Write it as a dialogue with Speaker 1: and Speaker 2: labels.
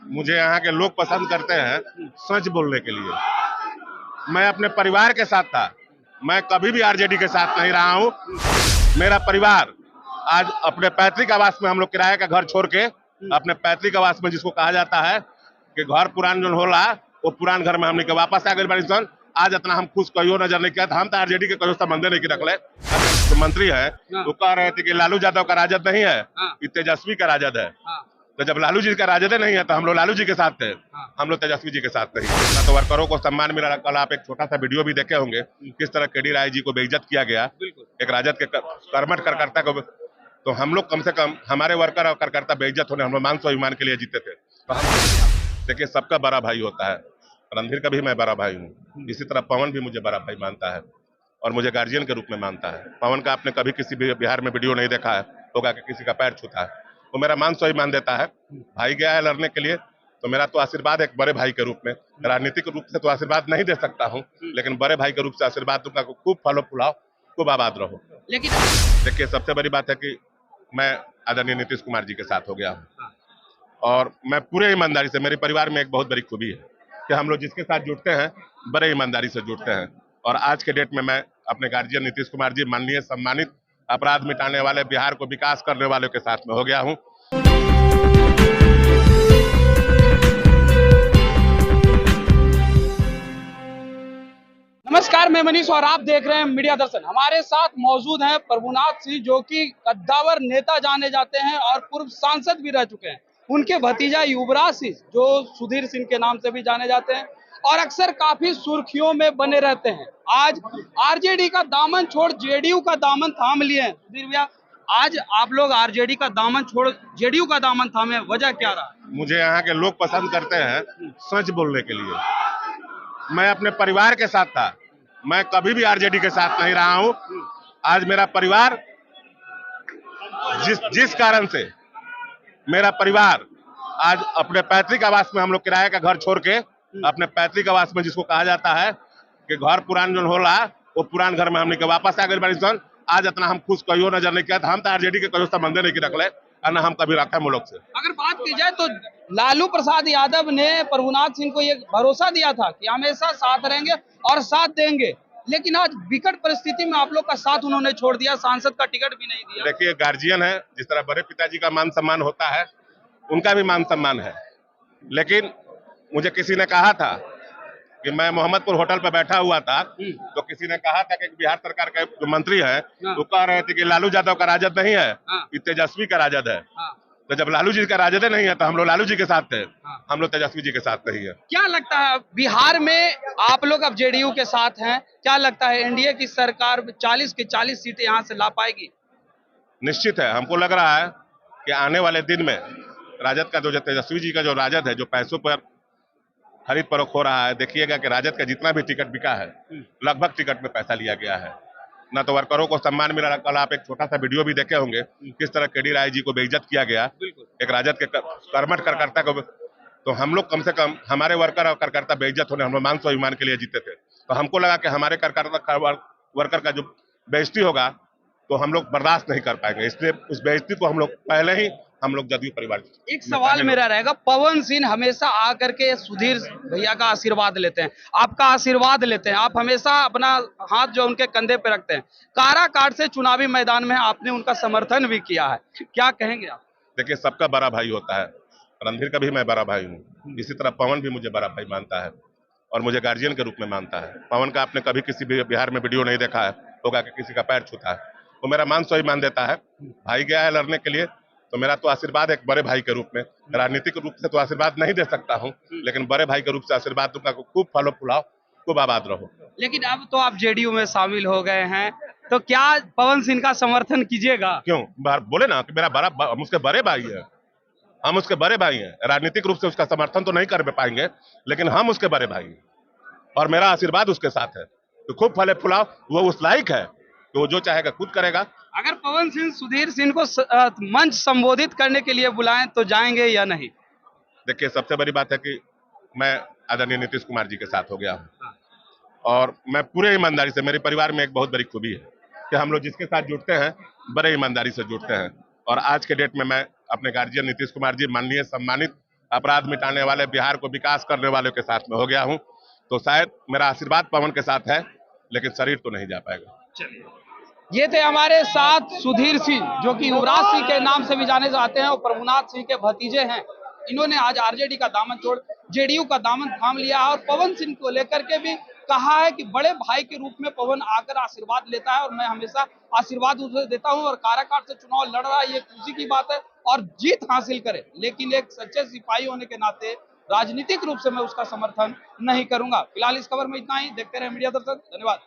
Speaker 1: मुझे यहाँ के लोग पसंद करते हैं सच बोलने के लिए। मैं अपने परिवार के साथ था, मैं कभी भी आरजेडी के साथ नहीं रहा हूँ। मेरा परिवार आज अपने पैतृक आवास में, हम लोग किराए का घर छोड़ के अपने पैतृक आवास में, जिसको कहा जाता है कि घर पुरान जो होला वो पुरान घर में हमने के वापस आ गए बानी सन। आज इतना हम खुश कहियो नजर नहीं किया था। हम तो आरजेडी के कहियो संबंधे नहीं रखले। जो मंत्री है वो कह रहे थे कि लालू यादव का राजद नहीं है, ये तेजस्वी का राजद है। तो जब लालू जी का राजद नहीं है तो हम लोग लालू जी के साथ थे, हम लोग तेजस्वी जी के साथ नहीं। ना तो वर्करों को सम्मान मिला। कल आप एक छोटा सा वीडियो भी देखे होंगे किस तरह केडी राय जी को बेइज्जत किया गया, एक राजद के कर्मठ कार्यकर्ता को। तो हम लोग कम से कम हमारे वर्कर और कार्यकर्ता बेइज्जत होने, हम लोग मान स्वाभिमान के लिए जीते थे। तो हम देखिए, सबका बड़ा भाई होता है। रणधीर का भी मैं बड़ा भाई हूँ, इसी तरह पवन भी मुझे बड़ा भाई मानता है और मुझे गार्जियन के रूप में मानता है। पवन का आपने कभी किसी भी बिहार में वीडियो नहीं देखा है होगा कि किसी का पैर छूता है। वो मेरा मान स्वाभिमान देता है। भाई गया है लड़ने के लिए तो मेरा तो आशीर्वाद एक बड़े भाई के रूप में, राजनीतिक रूप से तो आशीर्वाद नहीं दे सकता हूँ, लेकिन बड़े भाई के रूप से आशीर्वाद दूंगा। खूब फलो फुलाओ, खूब आबाद रहो।
Speaker 2: लेकिन
Speaker 1: देखिए, सबसे बड़ी बात है कि मैं आदरणीय नीतीश कुमार जी के साथ हो गया हूँ और मैं पूरे ईमानदारी से, मेरे परिवार में एक बहुत बड़ी खूबी है कि हम लोग जिसके साथ जुड़ते हैं बड़े ईमानदारी से जुड़ते हैं। और आज के डेट में मैं अपने गार्जियन नीतीश कुमार जी, माननीय सम्मानित, अपराध मिटाने वाले, बिहार को विकास करने वालों के साथ में हो गया हूँ।
Speaker 2: नमस्कार, मैं मनीष और आप देख रहे हैं मीडिया दर्शन। हमारे साथ मौजूद हैं प्रभुनाथ सिंह, जो कि कद्दावर नेता जाने जाते हैं और पूर्व सांसद भी रह चुके हैं। उनके भतीजा युवराज सिंह, जो सुधीर सिंह के नाम से भी जाने जाते हैं और अक्सर काफी सुर्खियों में बने रहते हैं। आज आरजेडी का दामन छोड़ जेडीयू का दामन थाम लिए हैं। सुधीर भैया, आज आप लोग आरजेडी का दामन छोड़ जेडीयू का दामन थामे, वजह क्या रहा?
Speaker 1: मुझे यहाँ के लोग पसंद करते हैं सच बोलने के लिए। मैं अपने परिवार के साथ था, मैं कभी भी आरजेडी के साथ नहीं रहा हूँ। आज मेरा परिवार जिस कारण से मेरा परिवार आज अपने पैतृक आवास में, हम लोग किराए का घर छोड़ के अपने पैतृक आवास में, जिसको कहा जाता है कि घर पुरान जो होला वो पुरान घर में हमने के वापस आ गए बानी सन। आज इतना हम खुश कहियो नजर नहीं किया था। हम तो आरजेडी के कहियो संबंधे नहीं रखले और ना हम कभी रखे मुल्क से।
Speaker 2: अगर बात की जाए तो लालू प्रसाद यादव ने प्रभुनाथ सिंह को ये भरोसा दिया था कि हमेशा साथ रहेंगे और साथ देंगे, लेकिन आज विकट परिस्थिति में आप लोग का साथ उन्होंने छोड़ दिया, सांसद का टिकट भी नहीं दिया।
Speaker 1: देखिए, गार्जियन है, जिस तरह बड़े पिताजी का मान सम्मान होता है उनका भी मान सम्मान है। लेकिन मुझे किसी ने कहा था कि मैं मोहम्मदपुर होटल पे बैठा हुआ था, तो किसी ने कहा था कि बिहार सरकार के जो मंत्री है वो कह रहे थे कि लालू यादव का राजद नहीं है, ये तेजस्वी का राजद है। तो जब लालू जी का राजद नहीं है तो हम लोग लालू जी के साथ थे, हम लोग तेजस्वी जी के साथ नहीं है।
Speaker 2: क्या लगता है, बिहार में आप लोग अब जेडीयू के साथ हैं, क्या लगता है एनडीए की सरकार 40 की 40 सीटें यहाँ से ला पाएगी?
Speaker 1: निश्चित है, हमको लग रहा है कि आने वाले दिन में राजद का जो तेजस्वी जी का जो राजद है, जो पैसों पर खरीद फरोख्त हो रहा है, देखिएगा कि राजद का जितना भी टिकट बिका है लगभग टिकट में पैसा लिया गया है। ना तो वर्करों को सम्मान मिला। कल आप एक छोटा सा वीडियो भी देखे होंगे किस तरह केडी राय जी को बेइज्जत किया गया, एक राजद के कर्मठ कार्यकर्ता को। तो हम लोग कम से कम हमारे वर्कर और कार्यकर्ता बेइज्जत होने, हम लोग मान स्वाभिमान के लिए जीते थे। तो हमको लगा कि हमारे कार्यकर्ता वर्कर का जो बेइज्जती होगा तो हम लोग बर्दाश्त नहीं कर पाएंगे, इसलिए उस बेइज्जती को हम लोग जदयू परिवार।
Speaker 2: एक सवाल मेरा रहेगा, पवन सिंह हमेशा आकर के सुधीर भैया का आशीर्वाद लेते हैं, आपका आशीर्वाद लेते हैं, आप हमेशा अपना हाथ जो उनके कंधे पे रखते हैं। काराकाट से चुनावी मैदान में आपने उनका समर्थन भी किया है, क्या कहेंगे आप?
Speaker 1: देखिए, सबका बड़ा भाई होता है। रणधीर का भी मैं बड़ा भाई हूँ, इसी तरह पवन भी मुझे बड़ा भाई मानता है और मुझे गार्जियन के रूप में मानता है। पवन का आपने कभी किसी भी बिहार में वीडियो नहीं देखा है होगा कि किसी का पैर छूता है। वो मेरा मान स्वाभिमान देता है। भाई गया है लड़ने के लिए तो मेरा तो आशीर्वाद एक बड़े भाई के रूप में, राजनीतिक रूप से तो आशीर्वाद नहीं दे सकता हूँ, लेकिन बड़े भाई के रूप से आशीर्वाद दूंगा। खूब फलो फुलाओ, खूब आबाद रहो।
Speaker 2: लेकिन अब तो आप जेडीयू में शामिल हो गए हैं, तो क्या पवन सिंह का समर्थन कीजिएगा?
Speaker 1: क्यों बोले ना कि मेरा हम उसके बड़े भाई है, हम उसके बड़े भाई हैं। राजनीतिक रूप से उसका समर्थन तो नहीं कर पाएंगे, लेकिन हम उसके बड़े भाई हैं और मेरा आशीर्वाद उसके साथ है। तो खूब फले फुलाओ, वो उस लायक है तो वो जो चाहेगा खुद करेगा।
Speaker 2: अगर पवन सिंह सुधीर सिंह को मंच संबोधित करने के लिए बुलाएं तो जाएंगे या नहीं?
Speaker 1: देखिए, सबसे बड़ी बात है कि मैं आदरणीय नीतीश कुमार जी के साथ हो गया हूँ और मैं पूरे ईमानदारी से, मेरे परिवार में एक बहुत बड़ी खूबी है कि हम लोग जिसके साथ जुड़ते हैं बड़े ईमानदारी से जुड़ते हैं। और आज के डेट में मैं अपने गार्जियन नीतीश कुमार जी, माननीय सम्मानित, अपराध मिटाने वाले, बिहार को विकास करने वालों के साथ में हो गया हूं, तो शायद मेरा आशीर्वाद पवन के साथ है, लेकिन शरीर तो नहीं जा पाएगा।
Speaker 2: ये थे हमारे साथ सुधीर सिंह, जो कि युवराज सिंह के नाम से भी जाने जाते हैं और प्रभुनाथ सिंह के भतीजे हैं। इन्होंने आज आरजेडी का दामन छोड़ जेडीयू का दामन थाम लिया और पवन सिंह को लेकर के भी कहा है कि बड़े भाई के रूप में पवन आकर आशीर्वाद लेता है और मैं हमेशा आशीर्वाद उसे देता हूं और काराकाट से चुनाव लड़ रहा है, ये खुशी की बात है और जीत हासिल करे, लेकिन एक सच्चे सिपाही होने के नाते राजनीतिक रूप से मैं उसका समर्थन नहीं करूंगा। फिलहाल इस खबर में इतना ही। देखते रहे मीडिया दर्शन। धन्यवाद।